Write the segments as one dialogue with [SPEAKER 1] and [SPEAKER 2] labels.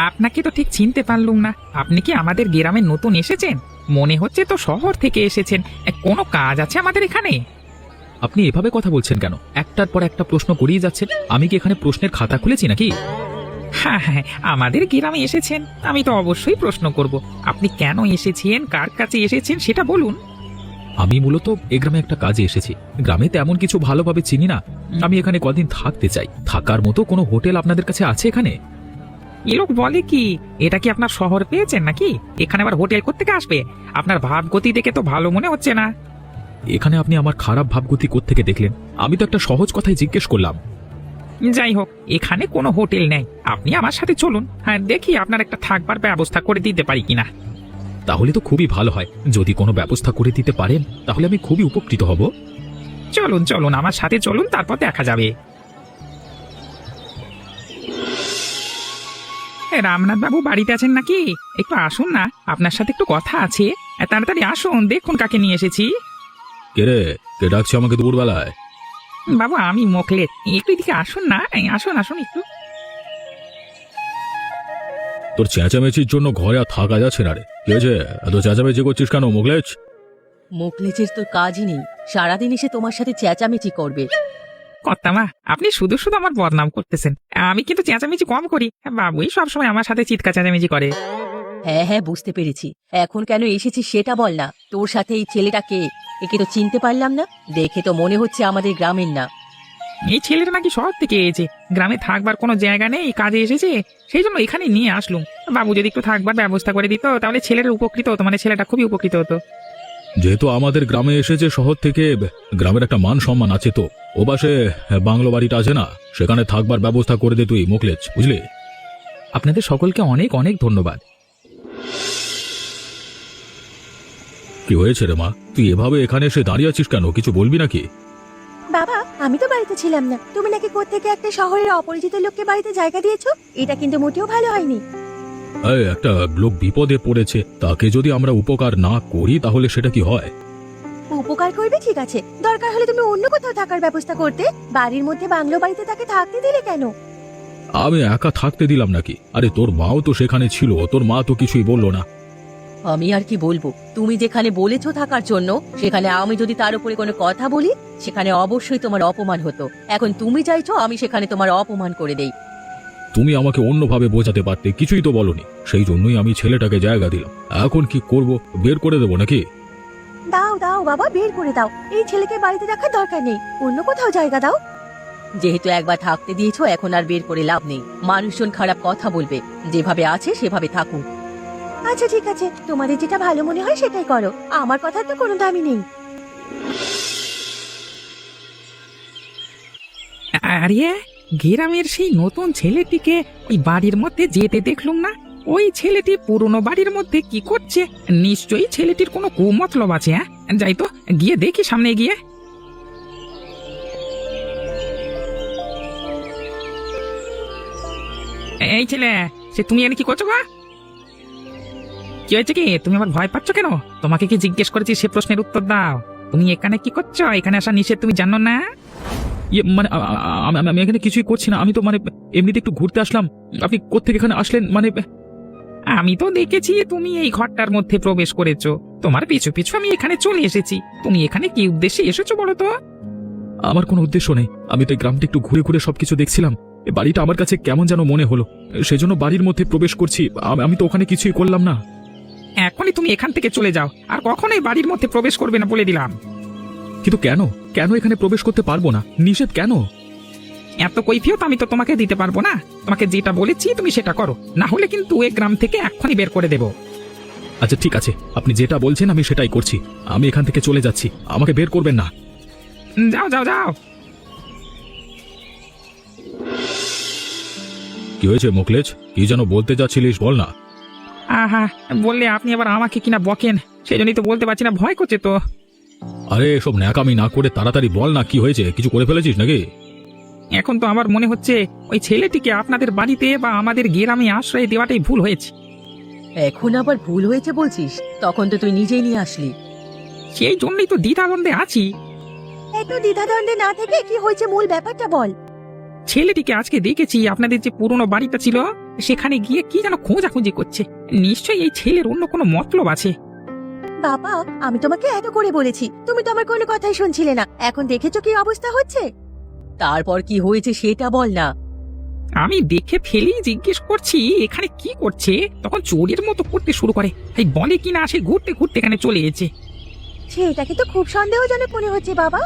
[SPEAKER 1] আপনাকে তো ঠিক চিনতে পারলুম না। আপনি কি আমাদের গ্রামে নতুন এসেছেন? মনে হচ্ছে তো শহর থেকে এসেছেন। কোনো কাজ আছে আমাদের এখানে?
[SPEAKER 2] আপনি এভাবে কথা বলছেন কেন? একটার পর একটা প্রশ্ন করিয়ে যাচ্ছেন। আমি কি এখানে প্রশ্নের খাতা খুলেছি নাকি?
[SPEAKER 1] হ্যাঁ হ্যাঁ, আমাদের গ্রামে এসেছেন, আমি তো অবশ্যই প্রশ্ন করব। আপনি কেন এসেছেন, কার কাছে এসেছেন সেটা বলুন।
[SPEAKER 2] আমি মূলত এ গ্রামে একটা কাজে এসেছি। গ্রামে তেমন কিছু ভালোভাবে চিনি না। আমি এখানে কদিন থাকতে চাই। থাকার মতো কোনো হোটেল আপনাদের কাছে আছে এখানে?
[SPEAKER 1] এ লোক বলে কি? এটা কি আপনার শহর পেয়েছেন নাকি? এখানে আবার হোটেল কোত্থেকে আসবে? আপনার ভাবগতি দেখে তো ভালো মনে হচ্ছে না।
[SPEAKER 2] এখানে আপনি আমার খারাপ ভাবগতি কোত্থেকে দেখলেন? আমি তো একটা সহজ কথাই জিজ্ঞেস করলাম।
[SPEAKER 1] যাই হোক, এখানে কোনো হোটেল নেই। আপনি আমার সাথে চলুন, হ্যাঁ দেখি আপনার একটা থাকবার ব্যবস্থা করে দিতে পারি কিনা।
[SPEAKER 2] তাহলে তো খুবই ভালো হয়। যদি কোনো ব্যবস্থা করে দিতে পারেন তাহলে আমি খুবই উপকৃত হব।
[SPEAKER 1] চলুন চলুন, আমার সাথে চলুন, তারপর দেখা যাবে। রামনাথ বাবু বাড়িতে আছেন নাকি? একটু আসুন না, আপনার সাথে একটু কথা আছে। তাড়াতাড়ি আসুন, দেখুন কাকে নিয়ে এসেছি।
[SPEAKER 2] কে রে? কে ডাকছে আমাকে দুপুরবেলায়?
[SPEAKER 1] বাবু আমি মোকলেট, একটু এদিকে আসুন না। আসুন আসুন একটু।
[SPEAKER 2] তোর চেঁচামেচির জন্য ঘরে আর থাকা যাচ্ছে না রে। কি হয়েছে? এত চেঁচামেচি করছিস কেন মোগলেচ?
[SPEAKER 3] মুখলেচের তোর কাজই নেই, সারাদিন এসে তোমার সাথে চেঁচামেচি করবে।
[SPEAKER 1] কর্তামা, আপনি শুধু শুধু আমার বদনাম করতেছেন। আমি কিন্তু চেঁচামেচি কম করি। বাবুই সবসময় আমার সাথে চিৎকার চেঁচামেচি করে।
[SPEAKER 3] হ্যাঁ হ্যাঁ, বুঝতে পেরেছি। এখন কেন এসেছিস সেটা বল না। তোর সাথে এই ছেলেটা কে? একে তো চিনতে পারলাম না। দেখে তো মনে হচ্ছে আমাদের গ্রামের না।
[SPEAKER 1] এই ছেলেটা নাকি শহর থেকে এসেছে, গ্রামে থাকবার কোনো জায়গা নেই, কাজে এসেছে, সেই জন্য এখানে নিয়ে আসলুম। বাবু যদি একটু থাকবার ব্যবস্থা করে দিত তাহলে ছেলেটা উপকৃত হতো, মানে ছেলেটা খুবই উপকৃত হতো।
[SPEAKER 2] যেহেতু আমাদের গ্রামে এসেছে শহর থেকে, গ্রামের একটা মান সম্মান আছে তো। ও পাশে বাংলো বাড়িটা আছে না, সেখানে থাকবার ব্যবস্থা করে দে তুই মোকলেচ, বুঝলি?
[SPEAKER 1] আপনাদের সকলকে অনেক অনেক ধন্যবাদ।
[SPEAKER 2] কি হয়েছে রে মা? তুই এভাবে এখানে এসে দাঁড়িয়ে আছিস কেন? কিছু বলবি নাকি?
[SPEAKER 4] বাবা, আমি তো বাড়িতে ছিলাম না। তুমি নাকি কোত্থেকে একটা শহরের অপরিচিত লোককে বাড়িতে জায়গা দিয়েছো। এটা কিন্তু মোটেও ভালো হয়নি।
[SPEAKER 2] এই একটা লোক বিপদে পড়েছে, তাকে যদি আমরা উপকার না করি তাহলে সেটা কি হয়?
[SPEAKER 4] উপকার করবে ঠিক আছে, দরকার হলে তুমি অন্য কোথাও থাকার ব্যবস্থা করতে। বাড়ির মধ্যে বাংলো বাড়িতে তাকে থাকতে দিলে কেন?
[SPEAKER 2] আমি একা থাকতে দিলাম নাকি? আরে তোর মাও তো সেখানে ছিল, তোর মা তো কিছুই বললো না।
[SPEAKER 3] আমি আর কি বলবো? তুমি যেখানে বলেছো থাকার জন্য, সেখানে আমি যদি তার উপরে কোনো কথা বলি, সেখানে অবশ্যই তোমার অপমান হতো। এখন তুমি চাইছো আমি সেখানে তোমার অপমান করে দেই।
[SPEAKER 2] তুমি আমাকে অন্যভাবে বোঝাতে পারতে, কিছুই তো বলনি। সেই জন্যই আমি ছেলেটাকে জায়গা দিলাম। এখন কি করব? বের করে দেবো নাকি?
[SPEAKER 4] দাও দাও বাবা, বের করে দাও। এই ছেলেকে বাড়িতে রাখার দরকার নেই, অন্য কোথাও জায়গা দাও।
[SPEAKER 3] যেহেতু একবার থাকতে দিয়েছো, এখন আর বের করে লাভ নেই। মানুষজন খারাপ কথা বলবে। যেভাবে আছে সেভাবে থাকুক।
[SPEAKER 4] আচ্ছা ঠিক আছে, তোমাদের যেটা ভালো মনে হয় সেটাই করো, আমার কথার তো কোনো দামই নেই।
[SPEAKER 1] আরে, গ্রামের সেই নতুন ছেলেটিকে ওই বাড়ির মধ্যে যেতে দেখলুম না। ওই ছেলেটি পুরনো বাড়ির মধ্যে কি করছে? নিশ্চয়ই ছেলেটির কোনো কুমতলব আছে। হ্যাঁ, যাই তো, গিয়ে দেখি সামনে গিয়ে। এই ছেলে, সে তুমি এখানে কি করছো গো? কি হয়েছে কি? তুমি আবার ভয় পাচ্ছ কেন? তোমাকে কি জিজ্ঞেস করেছি সে প্রশ্নের উত্তর দাও। তুমি এখানে কি করছো? এখানে আসা নিষেধ তুমি জানো না?
[SPEAKER 2] ইয়ে মানে আমি এখানে কিছুই করছি না। আমি তো মানে এমনিতে একটু ঘুরতে আসলাম। আপনি কোত্থেকে এখানে আসলেন? মানে
[SPEAKER 1] আমি তো দেখেছি তুমি এই ঘরটার মধ্যে প্রবেশ করেছো। তোমার পিছু পিছু আমি এখানে চলে এসেছি। তুমি এখানে কি উদ্দেশ্যে এসেছো বলো তো?
[SPEAKER 2] আমার কোনো উদ্দেশ্য নেই। আমি তো এই গ্রামটা একটু ঘুরে ঘুরে সবকিছু দেখছিলাম। এই বাড়িটা আমার কাছে কেমন যেন মনে হলো, সেজন্য বাড়ির মধ্যে প্রবেশ করছি। আমি তো ওখানে কিছুই করলাম না।
[SPEAKER 1] এখনই তুমি এখান থেকে চলে যাও, আর কখনোই বাড়ির মধ্যে প্রবেশ করবে না বলে দিলাম।
[SPEAKER 2] কিন্তু কেন? কেন এখানে প্রবেশ করতে পারবো না? নিষেধ কেন?
[SPEAKER 1] এত কৈফিয়ত আমি তো তোমাকে দিতে পারবো না। তোমাকে যেটা বলেছি তুমি সেটা করো, না হলে কিন্তু এই গ্রাম থেকে এক্ষুনি বের করে দেবো।
[SPEAKER 2] আচ্ছা ঠিক আছে, আপনি যেটা বলছেন আমি সেটাই করছি। আমি এখান থেকে চলে যাচ্ছি, আমাকে বের করবেন না।
[SPEAKER 1] যাও যাও যাও।
[SPEAKER 2] কি হয়েছে মোকলেচ? কি যেন বলতে যাচ্ছিলিস, বল না।
[SPEAKER 1] আহা, বললে আপনি আবার আমাকে কিনা বকেন, সেই জন্যই তো বলতে পারছি না, ভয় করছে তো।
[SPEAKER 2] আরে এসব ন্যাকামি না করে তাড়াতাড়ি বল না, কি হয়েছে? কিছু করে ফেলেছিস নাকি?
[SPEAKER 1] এখন তো আমার মনে হচ্ছে ওই ছেলেটিকে আপনাদের বাড়িতে বা আমাদের গ্রামে আশ্রয় দেওয়াটাই ভুল হয়েছে।
[SPEAKER 3] এখন আবার ভুল হয়েছে বলছিস? তখন তো তুই নিজেই নিয়ে আসলি।
[SPEAKER 1] সেই জন্যই তো দ্বিধাদ্বন্দ্বে আছি।
[SPEAKER 4] এত দ্বিধাদ্বন্দ্বে না থেকে কি হয়েছে মূল ব্যাপারটা বল।
[SPEAKER 1] ছেলেটিকে আজকে দেখেছি আপনাদের যে পুরনো বাড়িটা ছিল সেখানে গিয়ে কি যেন খোঁজাখুঁজি করছে। নিশ্চয়ই এই ছেলের অন্য কোনো মতলব আছে।
[SPEAKER 4] বাবা, আমি তোমাকে এত করে বলেছি, তুমি তো আমার কোনো কথাই শুনছিলে না। এখন দেখেছো কি অবস্থা হচ্ছে।
[SPEAKER 3] তারপর কি হয়েছে সেটা বল না।
[SPEAKER 1] আমি দেখে ফেলেই জিজ্ঞেস করছি এখানে কি করছে, তখন চোরের মতো করতে শুরু করে। এই বলে কিনা সে ঘুরতে ঘুরতে এখানে চলে এসেছে।
[SPEAKER 4] সেটাকে তো খুব সন্দেহজনক মনে হচ্ছে বাবা।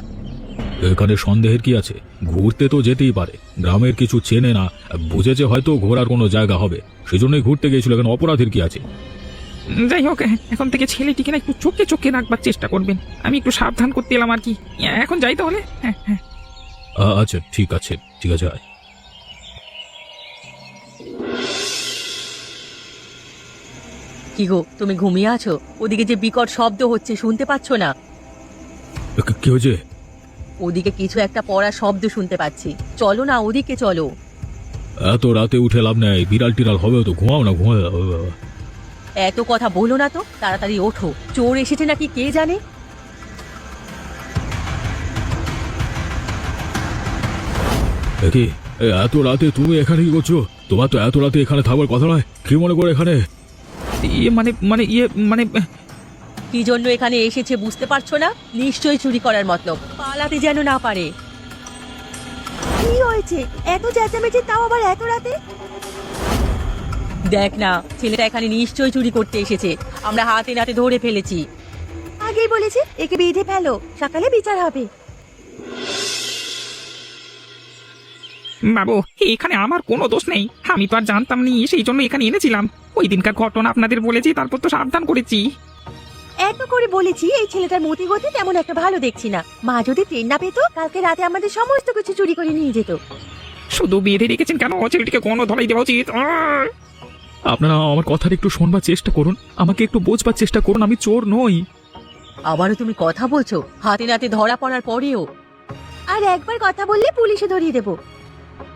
[SPEAKER 2] এখানে সন্দেহের কি আছে? ঘুরতে তো যেতেই পারে, গ্রামের কিছু চেনে না, বুঝেছে হয়তো ঘোরার কোনো জায়গা হবে, সেজন্যই ঘুরতে গিয়েছিল। এখানে অপরাধের কি আছে?
[SPEAKER 1] যাই হোক, এখন থেকে ছেলেটিকে না একটু চোখে চোখে রাখবার চেষ্টা করবেন। আমি একটু সাবধান করতে এলাম আর কি। এখন যাই তাহলে। হ্যাঁ হ্যাঁ।
[SPEAKER 2] আচ্ছা ঠিক আছে, ঠিক আছে আয়।
[SPEAKER 3] কি গো, তুমি ঘুমিয়ে আছো? ওদিকে যে বিকট শব্দ হচ্ছে শুনতে পাচ্ছ না?
[SPEAKER 2] কি হয়েছে?
[SPEAKER 3] ওদিকে কিছু একটা পড়ার শব্দ শুনতে পাচ্ছি। চলো না, ওদিকে চলো।
[SPEAKER 2] এত রাতে উঠে লাভ নেই, বিড়াল টিড়াল হবে তো, ঘুমাও না, ঘুমাও।
[SPEAKER 3] এত কথা বলো না তো, তাড়াতাড়ি ওঠো। চোর এসেছে নাকি কে জানে।
[SPEAKER 2] কি এত রাতে তুমি এখানে কি করছো? তোমার তো এত রাতে এখানে থাকবার কথা নয়। কি মনে করে এখানে?
[SPEAKER 1] মানে
[SPEAKER 3] কি জন্য এখানে এসেছে বুঝতে পারছো না? নিশ্চয়ই চুরি করার মতলব, পালাতে যেন না পারে।
[SPEAKER 4] কি হয়েছে? এত চেঁচামেচি, তাও আবার এত রাতে?
[SPEAKER 3] দেখ না, ছেলেটা এখানে নিশ্চয়ই চুরি করতে এসেছে। আমরা হাতে নাতে ধরে ফেলেছি।
[SPEAKER 4] আগেই বলেছি একে বেঁধে ফেলো, সকালে বিচার হবে।
[SPEAKER 1] বাবু, এখানে আমার কোনো দোষ নেই। আমি তো আর জানতাম নি, সেই জন্য এখানে এনেছিলাম। ওই দিনকার ঘটনা আপনাদের বলেছি, তারপর তো সাবধান করেছি।
[SPEAKER 4] এত করে বলেছি, এই ছেলেটার মতি গতি তেমন একটা ভালো দেখছি না। মা যদি ট্রেন না পেতো, কালকে রাতে আমাদের সমস্ত কিছু চুরি করে নিয়ে যেত।
[SPEAKER 1] শুধু বেঁধে রেখেছেন কেন? ছেলেটিকে কোনো ধরাই দেওয়া উচিত।
[SPEAKER 2] আপনারা আমার কথাটা একটু শোনবার চেষ্টা করুন, আমাকে একটু বোঝবার চেষ্টা করুন। আমি চোর নই।
[SPEAKER 3] আবারও তুমি কথা বলছো, হাতে নাতে ধরা পড়ার পরেও।
[SPEAKER 4] আর একবার কথা বললে পুলিশে ধরিয়ে দেবো।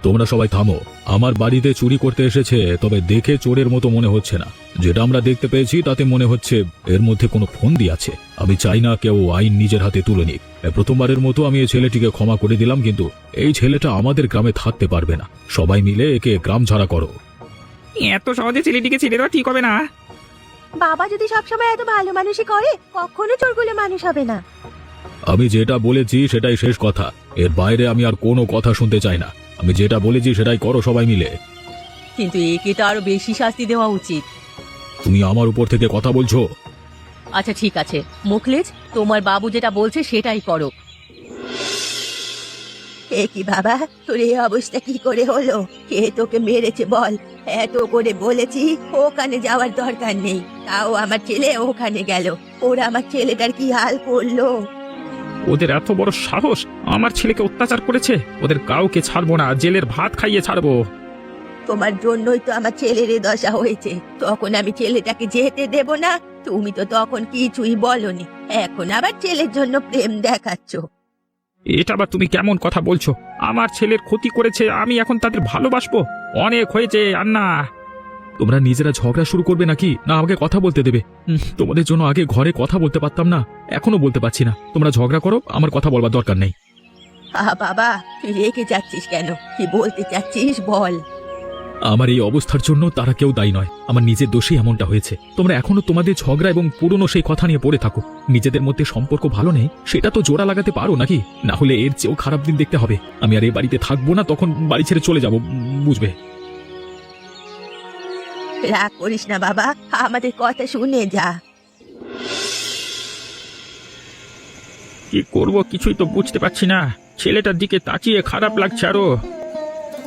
[SPEAKER 2] তোমরা সবাই থামো। আমার বাড়িতে চুরি করতে এসেছে, তবে দেখে চোরের মতো মনে হচ্ছে না। যেটা আমরা দেখতে পেয়েছি তাতে মনে হচ্ছে এর মধ্যে কোনো ফন্দি আছে। আমি চাই না কেউ আইন নিজের হাতে তুলে নিক। প্রথমবারের মতো আমি এই ছেলেটিকে ক্ষমা করে দিলাম, কিন্তু এই ছেলেটা আমাদের গ্রামে থাকতে পারবে না। সবাই মিলে একে গ্রাম ছাড়া করো।
[SPEAKER 1] এত সহজে ছেলেটিকে ছেড়ে দেওয়া ঠিক হবে না।
[SPEAKER 4] বাবা যদি সবসময় এত ভালো মানুষই করে, কখনো চোরগুলো মানুষ হবে না।
[SPEAKER 2] আমি যেটা বলেছি সেটাই শেষ কথা। এর বাইরে আমি আর কোনো কথা শুনতে চাই না। আমি যেটা বলেছি সেটাই করো সবাই মিলে।
[SPEAKER 3] কিন্তু একে তো আরো বেশি শাস্তি দেওয়া উচিত।
[SPEAKER 2] তুমি আমার উপর থেকে কথা বলছো?
[SPEAKER 3] আচ্ছা ঠিক আছে, মুখলেজ, তোমার বাবু যেটা বলছে সেটাই করো।
[SPEAKER 4] এ কি বাবা, তোর এই অবস্থা কি করে হলো? কে তোকে মেরেছে বল? এত করে বলেছি ওখানে যাওয়ার দরকার নেই, তাও আমার ছেলে ওখানে গেল। ওরা আমার ছেলেটার কি হাল করলো।
[SPEAKER 1] ওদের এত বড় সাহস, আমার ছেলেকে অত্যাচার করেছে। ওদের কাউকে ছাড়বো না, জেলের ভাত খাইয়ে ছাড়বো।
[SPEAKER 4] তোমার জন্যই তো আমার ছেলের এ দশা হয়েছে। তখন আমি ছেলেটাকে যেতে দেব না, তুমি তো তখন কিছুই বলনি। এখন আবার ছেলের জন্য প্রেম দেখাচ্ছ।
[SPEAKER 1] এটা আবার তুমি কেমন কথা বলছো? আমার ছেলের ক্ষতি করেছে, আমি এখন তাদের ভালোবাসবো? অনেক হয়েছে, আর না।
[SPEAKER 2] তোমরা নিজেরা ঝগড়া শুরু করবে নাকি, না আমাকে কথা বলতে দেবে? তোমাদের জন্য আগে ঘরে কথা বলতে পারতাম না, এখনো বলতে পারছি না। তোমরা ঝগড়া করো, আমার কথা বলবার দরকার নেই।
[SPEAKER 4] বাবা, তুই রেখে যাচ্ছিস কেন? কি বলতে চাচ্ছিস বল।
[SPEAKER 2] আমার এই অবস্থার জন্য তারা কেউ দায়ী নয়, আমার নিজের দোষেই এমনটা হয়েছে। তোমরা এখনো তোমাদের ঝগড়া এবং পুরনো সেই কথা নিয়ে পড়ে থাকো। নিজেদের মধ্যে সম্পর্ক ভালো নেই, সেটা তো জোড়া লাগাতে পারো নাকি? না হলে এর চেয়েও খারাপ দিন দেখতে হবে। আমি আর এই বাড়িতে থাকবো না, তখন বাড়ি ছেড়ে চলে যাব, বুঝবে?
[SPEAKER 4] রাগ করিস না বাবা, আমাদের কথা শুনে যা।
[SPEAKER 1] কি করব কিছুই তো বুঝতে পারছি না। ছেলেটার দিকে তাকিয়ে খারাপ লাগছে আরো।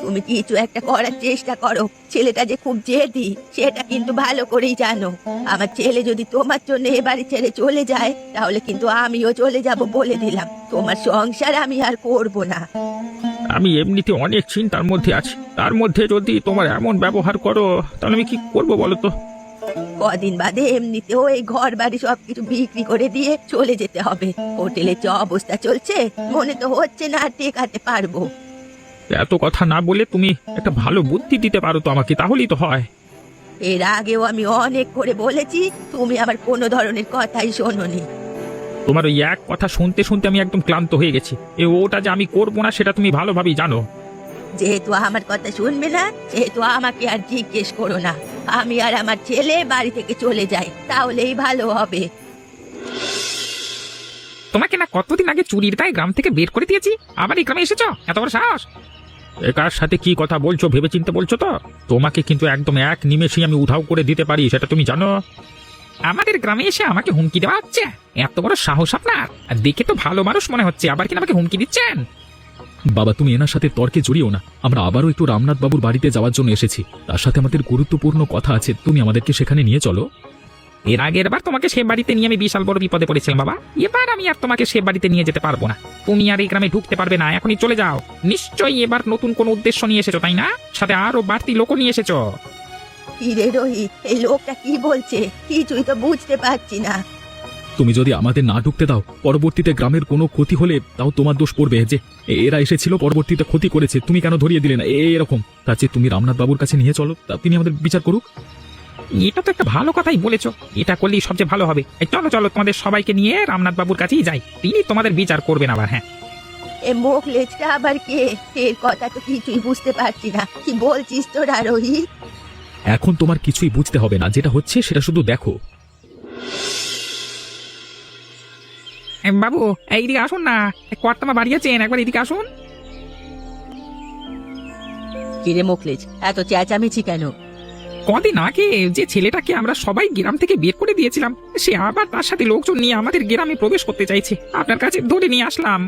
[SPEAKER 4] তুমি কিছু একটা করার চেষ্টা করো। ছেলেটা যে খুব জেদি, সেটা কিন্তু ভালো করেই জানো। আমার ছেলে যদি তোমার জন্য এ বাড়ি ছেড়ে চলে যায়, তাহলে কিন্তু আমিও চলে যাব বলে দিলাম। তোমার সংসার আমি আর করব না।
[SPEAKER 1] আমি এমনিতে অনেক চিন্তার মধ্যে আছি, তার মধ্যে যদি তোমার এমন ব্যবহার করো, তাহলে আমি কি করব বলো তো?
[SPEAKER 4] কদিন বাদে এমনিতেও এই ঘর বাড়ি সবকিছু বিক্রি করে দিয়ে চলে যেতে হবে। হোটেলে যে অবস্থা চলছে, মনে তো হচ্ছে না আর টেকাতে পারবো।
[SPEAKER 1] এত কথা না বলে তুমি একটা ভালো বুদ্ধি দিতে পারো তো আমাকে, তাহলেই তো হয়।
[SPEAKER 4] এর আগেও আমি অনেক করে বলেছি, তুমি আমার কোনো ধরনের কথাই শোনোনি।
[SPEAKER 1] তোমার ওই এক কথা শুনতে শুনতে আমি একদম ক্লান্ত হয়ে গেছি। ওটা যে আমি করবো না সেটা তুমি ভালোভাবেই জানো।
[SPEAKER 4] যেহেতু আমার কথা শুনবে না সেহেতু আমাকে আর জিজ্ঞেস করো না। আমি আর আমার ছেলে বাড়ি থেকে চলে যাই, তাহলেই ভালো হবে।
[SPEAKER 1] তোমাকে না কতদিন আগে চুরির গায়ে গ্রাম থেকে বের করে দিয়েছি, আবার এই গ্রামে এসেছো? এত বড় সাহস!
[SPEAKER 2] কার সাথে কি কথা বলছো ভেবেচিন্তে বলছো তো? তোমাকে কিন্তু একদম এক নিমেষেই আমি উধাও করে দিতে পারি, সেটা তুমি জানো।
[SPEAKER 1] আমাদের গ্রামে এসে আমাকে হুমকি দেওয়া হচ্ছে? এত বড় সাহস আপনার! আর দেখে তো ভালো মানুষ মনে হচ্ছে, আবার কিনা আমাকে হুমকি দিচ্ছেন?
[SPEAKER 2] বাবা, তুমি এনার সাথে তর্কে জড়িও না। আমরা আবারও একটু রামনাথ বাবুর বাড়িতে যাওয়ার জন্য এসেছি, তার সাথে আমাদের গুরুত্বপূর্ণ কথা আছে। তুমি আমাদেরকে সেখানে নিয়ে চলো।
[SPEAKER 1] এর আগের বার তোমাকে সে বাড়িতে নিয়ে আমি বিশাল বড় বিপদে পড়েছিলাম বাবা। এবার আমি আর তোমাকে সে বাড়িতে নিয়ে যেতে পারবো না। তুমি আর এই গ্রামে ঢুকতে পারবে না, এখনই চলে যাও। নিশ্চয়ই এবার নতুন কোনো উদ্দেশ্য নিয়ে এসেছো, তাই না? সাথে আরো বাড়তি লোকও নিয়ে এসেছো।
[SPEAKER 4] কি রে রোহিত, এই লোকটা কি বলছে কিছুই তো বুঝতে পারছি না।
[SPEAKER 2] তুমি যদি আমাদের না ঢুকতে দাও, পরবর্তীতে গ্রামের কোনো ক্ষতি হলে তাও তোমার দোষ পড়বে যে এরা এসেছিল, পরবর্তীতে ক্ষতি করেছে, তুমি কেন ধরিয়ে দিলে না এরকম। তার চেয়ে তুমি রামনাথ বাবুর কাছে নিয়ে চলো, তা তিনি আমাদের বিচার করুক।
[SPEAKER 1] এটা তো একটা ভালো কথাই বলেছো, এটা করলেই সবচেয়ে ভালো হবে। এই চলো চলো, তোমাদের সবাইকে নিয়ে রামনাথ বাবুর কাছেই যাই, তিনি তোমাদের বিচার করবেন আবার। হ্যাঁ,
[SPEAKER 4] এ মোকলেজটা আবার কে? এর কথা তো কিছুই বুঝতে পারছি না। কি বলছিস তোরা রোহিত?
[SPEAKER 2] এখন তোমার কিছুই বুঝতে হবে না, যেটা হচ্ছে সেটা শুধু দেখো।
[SPEAKER 1] বাবু এইদিকে আসুন না, কর্তামা বাড়ি আছেন, একবার এদিকে আসুন।
[SPEAKER 3] কিরে মোকলেজ, এত চেঁচামেচি কেন?
[SPEAKER 1] কদিন আগে যে ছেলেটাকে আমরা সবাই গ্রাম থেকে বের করে দিয়েছিলাম, সে আবার তার সাথে লোকজন নিয়ে আমাদের গ্রামে প্রবেশ করতে চাইছে। আপনার কাছে ধরে নিয়ে আসলাম।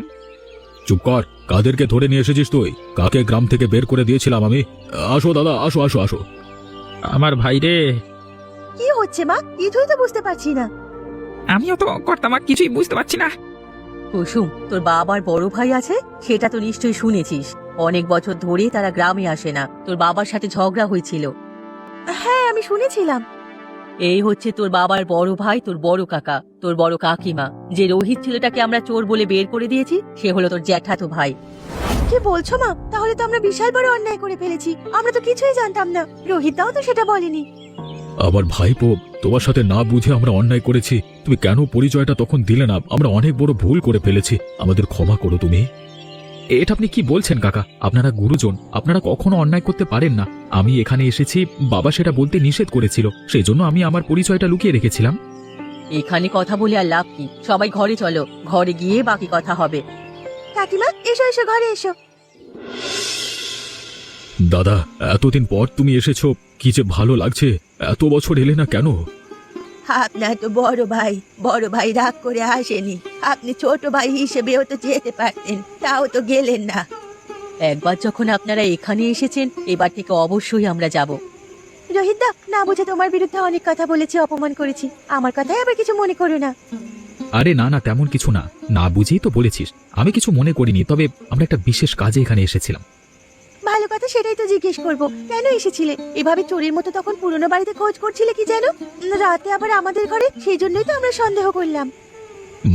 [SPEAKER 2] চুপ কর, কাদেরকে ধরে নিয়ে এসেছিস তুই? কাকে গ্রাম থেকে বের করে দিয়েছিলাম আমি? আসো দাদা, আসো আসো আসো।
[SPEAKER 1] আমার ভাই রে।
[SPEAKER 4] কি হচ্ছে মা? কিছুই তো বুঝতে পারছি না।
[SPEAKER 1] আমিও তো কর্তামা কিছুই বুঝতে পারছি না।
[SPEAKER 3] কুসুম, তোর বাবার বড় ভাই আছে, সেটা তো নিশ্চয়ই শুনেছিস। অনেক বছর ধরে তারা গ্রামে আসে না, তোর বাবার সাথে ঝগড়া হয়েছিল।
[SPEAKER 4] হ্যাঁ, আমি শুনেছিলাম।
[SPEAKER 3] এই হচ্ছে তোর বাবার বড় ভাই, তোর বড় কাকা, তোর বড় কাকিমা। যে রোহিত ছেলেটাকে আমরা চোর বলে বের করে দিয়েছি, সে হলো তোর জ্যাঠাতো ভাই।
[SPEAKER 4] কি বলছো মা? তাহলে তো আমরা বিশাল বড় অন্যায় করে ফেলেছি। আমরা তো কিছুই জানতাম না। রোহিত দাও তো সেটা বলেনি।
[SPEAKER 2] আবার ভাইপো, তোমার সাথে না বুঝে আমরা অন্যায় করেছি। তুমি কেন পরিচয়টা তখন দিলে না? আমরা অনেক বড় ভুল করে ফেলেছি, আমাদের ক্ষমা করো তুমি। এটা আপনি কি বলছেন কাকা? আপনারা গুরুজন, আপনারা কখনো অন্যায় করতে পারেন না। আমি এখানে এসেছি, বাবা সেটা বলতে নিষেধ করেছিল, সেই জন্য আমি আমার পরিচয়টা লুকিয়ে রেখেছিলাম।
[SPEAKER 3] এখানে কথা বলে আর লাভ কি? সবাই ঘরে চলো, ঘরে গিয়ে বাকি কথা হবে।
[SPEAKER 4] কাকিমা, এসো এসো, ঘরে এসো।
[SPEAKER 2] দাদা, এতদিন পর তুমি এসেছো, কি যে ভালো লাগছে। এত বছর এলে না কেন?
[SPEAKER 4] আপনার তো বড় ভাই রাগ করে আসেনি। আপনি ছোট ভাই হিসেবেও তো যেতে পারতেন, তাও তো গেলেন না।
[SPEAKER 3] একবার যখন আপনারা এখানে এসেছেন, এবার থেকে অবশ্যই আমরা যাব।
[SPEAKER 4] রোহিত দা, না বুঝে তোমার বিরুদ্ধে অনেক কথা বলেছি, অপমান করেছি। আমার কথাই আবার কিছু মনে করো না।
[SPEAKER 2] আরে না না, তেমন কিছু না, না বুঝেই তো বলেছিস। আমি কিছু মনে করিনি, তবে আমরা একটা বিশেষ কাজে এখানে এসেছিলাম।
[SPEAKER 4] ভালো কথা, সেটাই তো জিজ্ঞেস করবো। কেন এসেছিলে? এভাবে চোরের মতো তখন পুরনো বাড়িতে খোঁজ করছিলে কি যেন? রাতে আবার আমাদের ঘরে, সেই জন্যই তো আমরা সন্দেহ করলাম।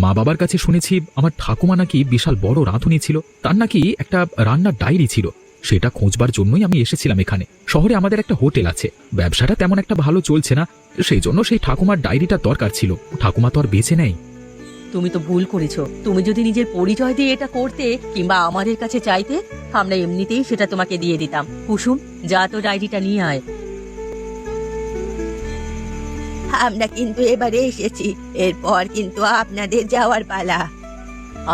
[SPEAKER 2] মা বাবার কাছে শুনেছি আমার ঠাকুমা নাকি বিশাল বড় রাঁধুনি ছিল, তার নাকি একটা রান্নার ডায়েরি ছিল। সেটা খোঁজবার জন্যই আমি এসেছিলাম এখানে। শহরে আমাদের একটা হোটেল আছে, ব্যবসাটা তেমন একটা ভালো চলছে না, সেই জন্য সেই ঠাকুমার ডায়েরিটা দরকার ছিল। ঠাকুমা তো আর বেঁচে নেই।
[SPEAKER 3] তুমি তো ভুল করেছো। তুমি যদি নিজের পরিচয় দিয়ে এটা করতে কিংবা আমাদের কাছে চাইতে, আমরা এমনিতেই সেটা তোমাকে দিয়ে দিতাম। কুসুম, যা তো ডায়েরিটা নিয়ে আয়।
[SPEAKER 4] আমরা কিন্তু এবারে এসেছি, এরপর কিন্তু আপনাদের যাওয়ার পালা।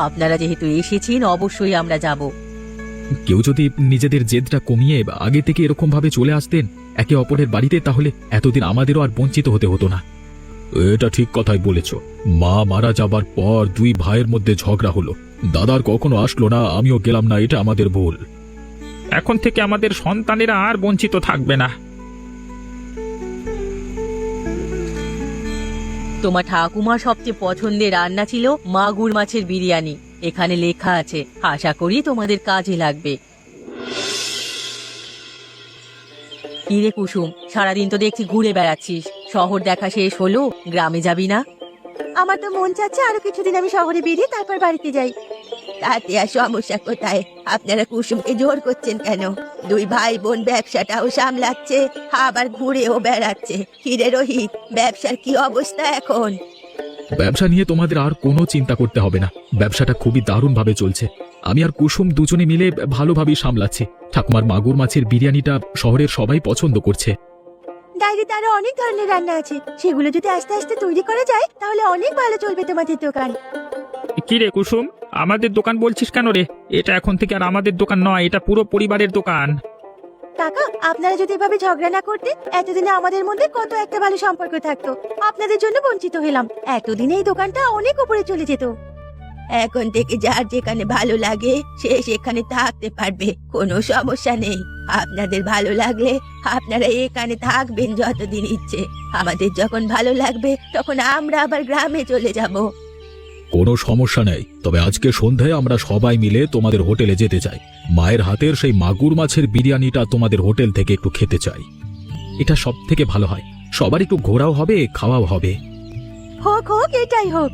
[SPEAKER 3] আপনারা যেহেতু এসেছেন, অবশ্যই আমরা যাব।
[SPEAKER 2] কেউ যদি নিজেদের জেদটা কমিয়ে আগে থেকে এরকম ভাবে চলে আসতেন একে অপরের বাড়িতে, তাহলে এতদিন আমাদেরও আর বঞ্চিত হতে হতো না। এটা ঠিক কথাই বলেছ। মা মারা যাবার পর দুই ভাইয়ের মধ্যে ঝগড়া হলো, দাদার কখনো আসলো না, আমিও গেলাম না, এটা আমাদের ভুল।
[SPEAKER 1] এখন থেকে আমাদের সন্তানেরা আর বঞ্চিত থাকবে না।
[SPEAKER 3] তোমার ঠাকুমার সবচেয়ে পছন্দের রান্না ছিল মাগুর মাছের বিরিয়ানি। এখানে লেখা আছে, আশা করি তোমাদের কাজে লাগবে। কিরে কুসুম, সারাদিন তো দেখছি ঘুরে বেড়াচ্ছিস। শহর দেখা শেষ হলো, গ্রামে যাবি না?
[SPEAKER 4] আমার তো মন চাচ্ছে আরো কিছুদিন আমি শহরে বেরিয়ে তারপর বাড়িতে যাই। তাতে আর সমস্যা কোথায়? আপনারা কুসুমকে জোর করছেন কেন? দুই ভাই বোন ব্যবসাটাও সামলাচ্ছে, আবার ঘুরেও বেড়াচ্ছে। কিরে রোহিত, ব্যবসার কি অবস্থা এখন?
[SPEAKER 2] ব্যবসা নিয়ে তোমাদের আর কোনো চিন্তা করতে হবে না, ব্যবসাটা খুবই দারুণভাবে চলছে। আমি আর কুসুম দুজনে মিলে ভালোভাবেই সামলাচ্ছি। ঠাকুমার মাগুর মাছের বিরিয়ানিটা শহরের সবাই পছন্দ করছে।
[SPEAKER 4] ডায়েরিতে আরো অনেক ধরনের রান্না আছে, সেগুলো যদি আস্তে আস্তে তৈরি করা যায় তাহলে অনেক ভালো চলবে তোমাদের দোকান।
[SPEAKER 1] কি রে কুসুম, আমাদের দোকান বলছিস কেন রে? এটা এখন থেকে আর আমাদের দোকান নয়, এটা পুরো পরিবারের দোকান।
[SPEAKER 4] কাকা, আপনারা যদি এভাবে ঝগড়া না করতে এতদিনে আমাদের মধ্যে কত একটা ভালো সম্পর্ক থাকতো। আপনাদের জন্য বঞ্চিত হলাম, এতদিনে এই দোকানটা অনেক উপরে চলে যেত। এখন থেকে যার যেখানে ভালো লাগে সে সেখানে থাকতে পারবে, কোনো সমস্যা নেই। আপনাদের ভালো লাগলে আপনারা এখানে থাকবেন যতদিন ইচ্ছে। আমাদের যখন ভালো লাগবে তখন আমরা আবার গ্রামে চলে যাব।
[SPEAKER 2] কোনো সমস্যা নেই, তবে আজকে সন্ধ্যায় আমরা সবাই মিলে তোমাদের হোটেলে যেতে চাই। মায়ের হাতের সেই মাগুর মাছের বিরিয়ানিটা তোমাদের হোটেল থেকে একটু খেতে চাই। এটা সব থেকে ভালো হয়, সবার একটু ঘোরাও হবে, খাওয়াও হবে।
[SPEAKER 4] হোক হোক, এটাই হোক।